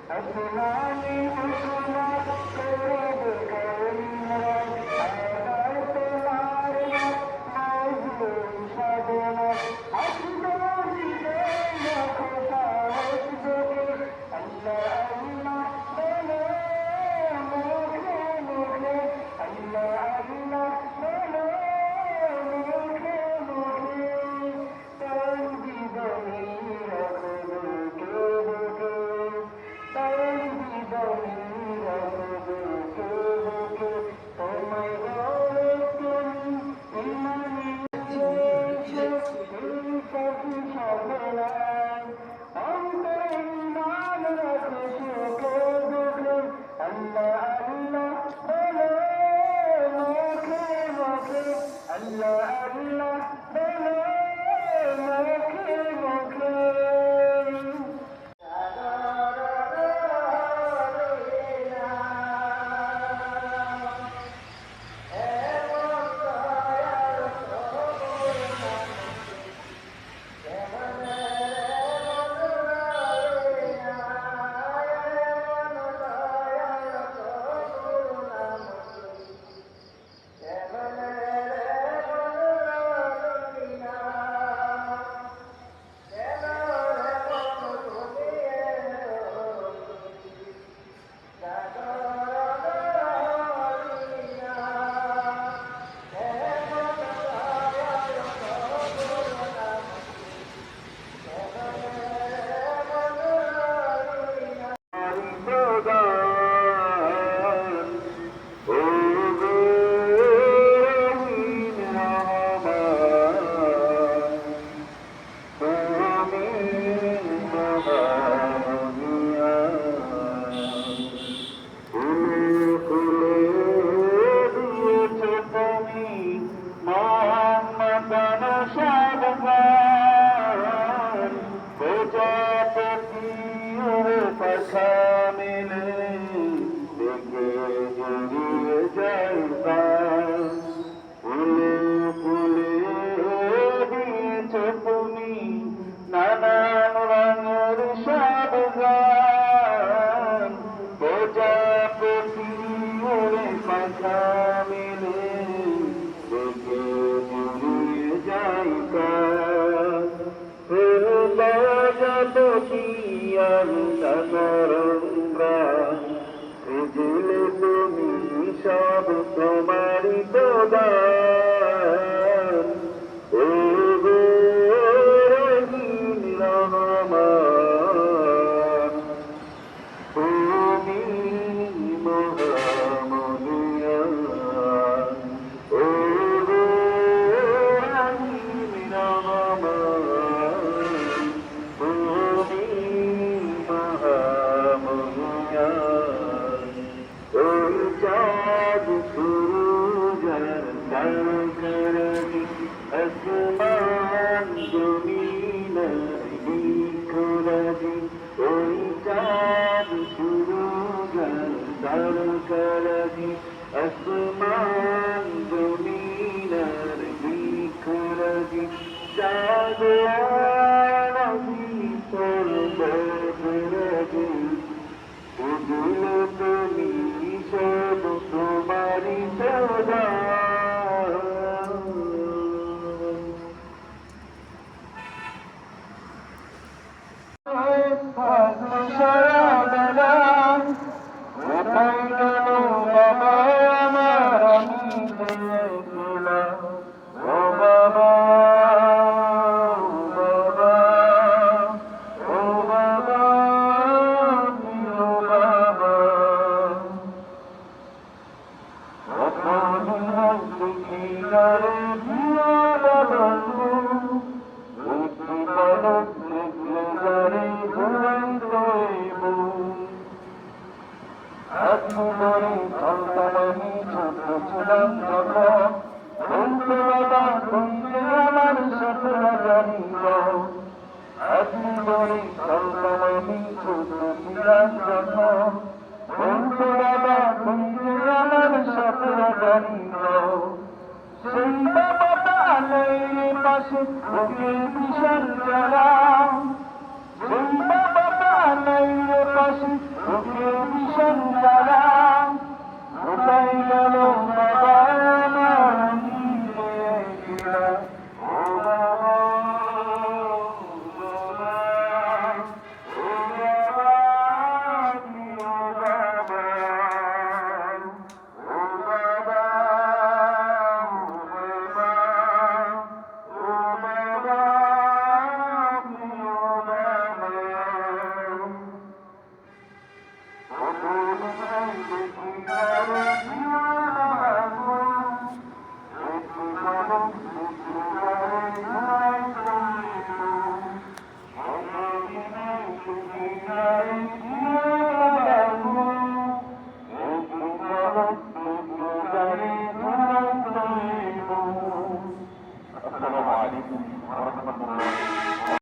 আসমানি হুকুমা করে দেখাই ইমরান আবার তোমার মাজলুম সাধনা আসলো হৃদয় রাখো সাহস যোগে আল্লাহ আল্লাহ বলো মুখে মুখে আল্লাহ আল্লাহ বলো মুখে মুখে তৌহিদ রাখো বুকে বুকে তৌহিদ রাখো বুকে বুকে তোমায় গড়েছেন ইমানে পাখি সাধনায় অন্তরে ইমান রাখো সুখে দুঃখে আল্লাহ আল্লাহ বলো মুখে মুখে আল্লাহ আল্লাহ বলো মুখে মুখে নানান রঙের সাবধান প্রজাপতি ওরে পাখা মেলে দেখে জুড়িয়ে যাই প্রজাপতি আর সাগরঙ্গা বুঝলে তুমি সব তোমারই প্রদান ও গো আসমান জমিন বিখরাজি ওই চাঁদ শুরু তারকারাজি আসমান জমিন বিখরাজি চাঁদ রাজি পর্বতরাজি বুঝলো তুমি সব তোমারই সদা সেই বাবা আলের পাশে বিশাল